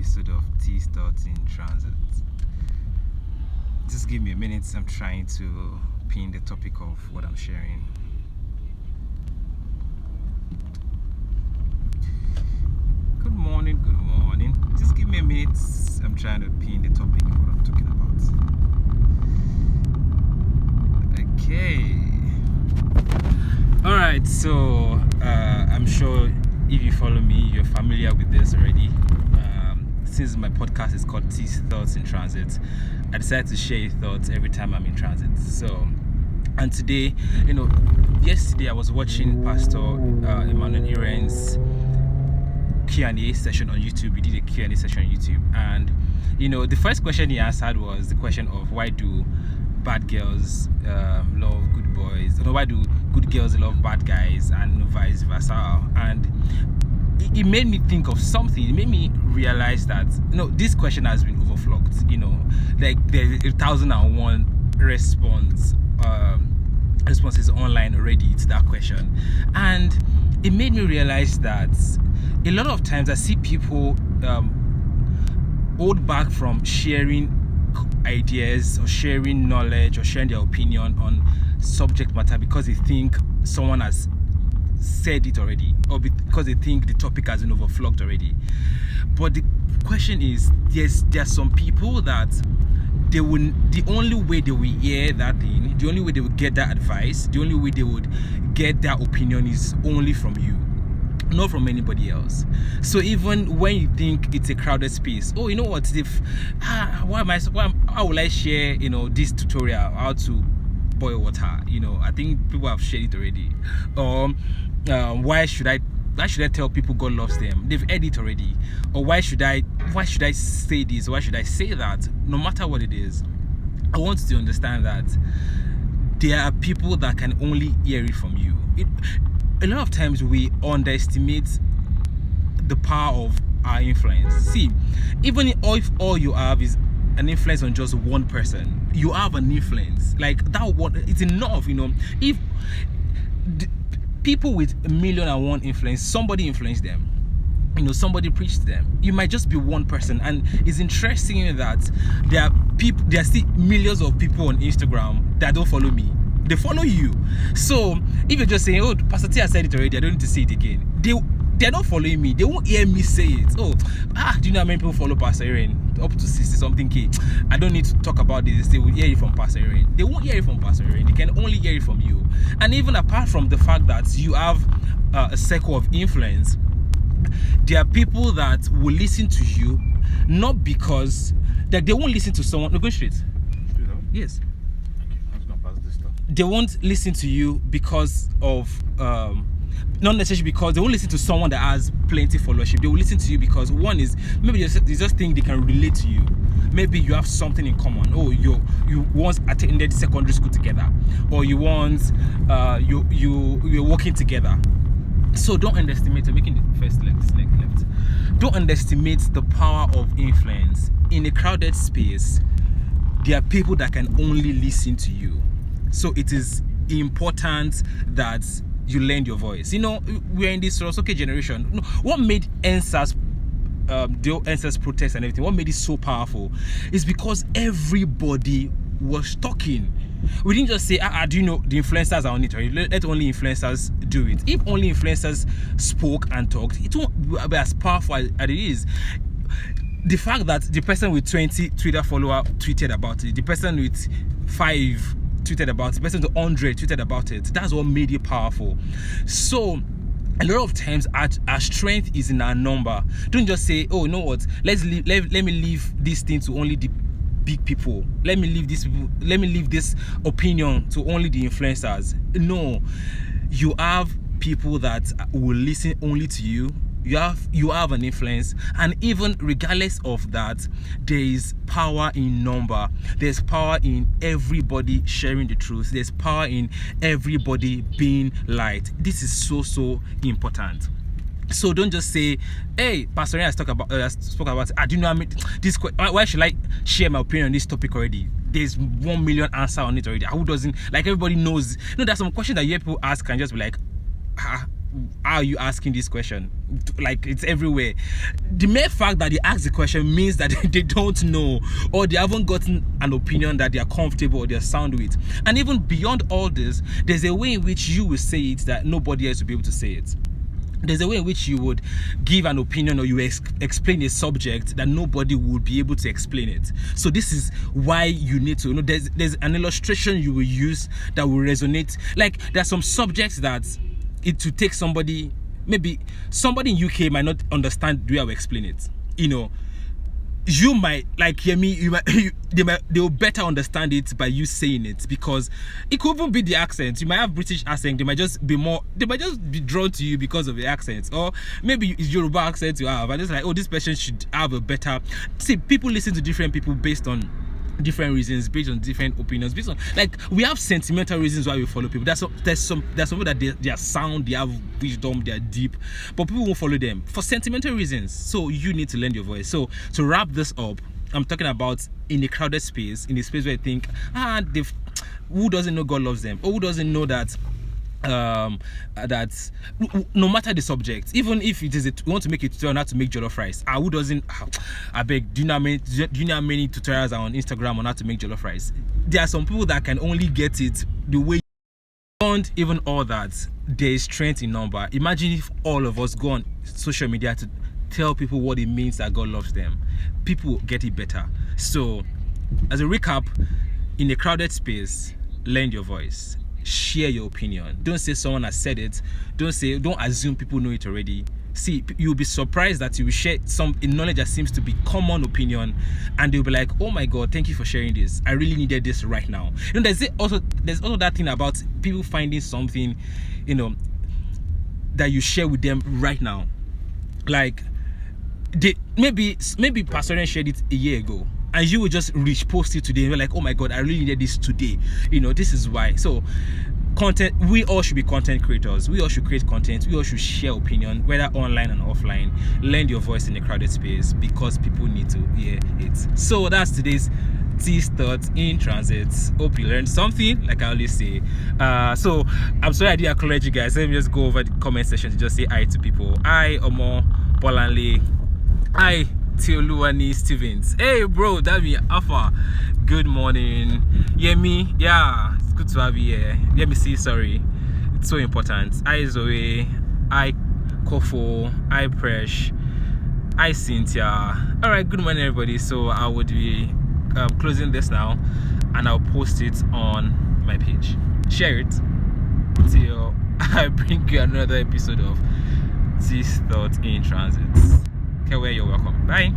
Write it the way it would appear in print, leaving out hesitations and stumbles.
episode of T Starts in Transit. Just give me a minute, I'm trying to pin the topic of what I'm sharing. Good morning. Just give me a minute, I'm trying to pin the topic of what I'm talking about. Okay. Alright, so I'm sure if you follow me, you're familiar with this already. Since my podcast is called T Thoughts in Transit, I decided to share thoughts every time I'm in transit. So, and today, yesterday I was watching Pastor Emmanuel Iren's Q&A session on YouTube. We did a Q&A session on YouTube, and the first question he answered was the question of why do bad girls love good boys? Why do good girls love bad guys, and vice versa? And it made me think of something. It made me realize that this question has been overflogged. Like there's 1,001 responses online already to that question, and it made me realize that a lot of times I see people hold back from sharing ideas or sharing knowledge or sharing their opinion on subject matter because they think someone has said it already, or because they think the topic has been overflogged already. But the question is, there are some people that the only way they will hear that thing, the only way they will get that advice, the only way they would get that opinion is only from you, not from anybody else. So even when you think it's a crowded space, how will I share this tutorial how to boil water? I think people have shared it already. Or why should I tell people God loves them? They've heard it already. Or why should I say this? Why should I say that? No matter what it is, I want you to understand that there are people that can only hear it from you. A lot of times we underestimate the power of our influence. See, even if all you have is an influence on just one person, you have an influence. Like that one, it's enough. If people with 1,000,001 influence, somebody influenced them. Somebody preached to them. You might just be one person, and it's interesting that there are still millions of people on Instagram that don't follow me. They follow you. So if you're just saying, "Oh, Pastor T has said it already, I don't need to say it again," they're not following me. They won't hear me say it. Do you know how many people follow Pastor Iren? Up to 60 something K. I don't need to talk about this. They will hear it from Pastor Iren. They won't hear it from Pastor Iren. They can only hear it from you. And even apart from the fact that you have a circle of influence, there are people that will listen to you not because that they won't listen to someone. No, go straight. Yes. They won't listen to you because of not necessarily because they won't listen to someone that has plenty followership. They will listen to you because one is maybe they just think they can relate to you. Maybe you have something in common. You once attended secondary school together, or you once you're working together. So don't underestimate. I'm making the first left. Don't underestimate the power of influence in a crowded space. There are people that can only listen to you. So it is important that you lend your voice. We're in this Rosoke generation. What made NSAS, the NSAS protest and everything, what made it so powerful is because everybody was talking. We didn't just say, do you know the influencers are on it? Let only influencers do it. If only influencers spoke and talked, it won't be as powerful as it is. The fact that the person with 20 Twitter followers tweeted about it, the person with 5 tweeted about it, the person with 100 tweeted about it, that's what made it powerful. So a lot of times our strength is in our number. Don't just say, "Oh, you know what, let me leave this thing to only the big people. Let me leave this opinion to only the influencers." No, you have people that will listen only to you. You have an influence, and even regardless of that, there is power in number. There's power in everybody sharing the truth. There's power in everybody being light. This is so important. So don't just say, "Hey, Pastor Ray spoke about it. Do you know this? Why should I share my opinion on this topic already? There's 1 million answer on it already. Who doesn't? Like, everybody knows. There's some questions that you hear people ask and just be like, how are you asking this question? Like, it's everywhere. The mere fact that they ask the question means that they don't know, or they haven't gotten an opinion that they are comfortable or they're sound with. And even beyond all this, there's a way in which you will say it that nobody else will be able to say it. There's a way in which you would give an opinion, or you explain a subject that nobody would be able to explain it. So this is why you need to, there's an illustration you will use that will resonate. Like, there's some subjects that it to take somebody, maybe somebody in UK might not understand the way I will explain it. You might hear me. They will better understand it by you saying it, because it could even be the accent. You might have British accent. They might just be drawn to you because of the accent, or maybe it's Yoruba accent you have, and it's like, oh, this person should have a better. See, people listen to different people based on different reasons, based on different opinions, based on, like, we have sentimental reasons why we follow people. There's some people that they are sound, they have wisdom, they are deep, but people won't follow them for sentimental reasons. So you need to lend your voice. So to wrap this up, I'm talking about in a crowded space, in a space where I think, who doesn't know God loves them, or who doesn't know that that no matter the subject, even if it is you want to make a tutorial on how to make jollof rice, who doesn't? I beg, do you know how many tutorials are on Instagram on how to make jollof rice? There are some people that can only get it the way. Beyond even all that, there is strength in number. Imagine if all of us go on social media to tell people what it means that God loves them. People get it better. So, as a recap, in a crowded space, lend your voice. Share your opinion. Don't say someone has said it. Don't assume people know it already. See, you'll be surprised that you will share some knowledge that seems to be common opinion, and they'll be like, oh my God, thank you for sharing this. I really needed this right now. There's also that thing about people finding something, that you share with them right now. Like, maybe Pastor shared it a year ago, and you will just post it today, and you're like, oh my God, I really needed this today. This is why. So content, we all should be content creators. We all should create content. We all should share opinion, whether online and offline. Lend your voice in a crowded space, because people need to hear it. So that's today's This Thought in Transit. Hope you learned something, like I always say. So I'm sorry I didn't acknowledge you guys. Let me just go over the comment section to just say hi to people. Hi Omo Bolanle. Hi Teoluwani Stevens. Hey bro, that be Alpha. Good morning. Yemi, yeah, it's good to have you here. Let me see, sorry. It's so important. Hi Zoe. Hi Kofo. Hi Presh. Hi Cynthia. Alright, good morning everybody. So I would be closing this now, and I'll post it on my page. Share it till I bring you another episode of This Thought in Transit. Okay, where you're welcome. Bye.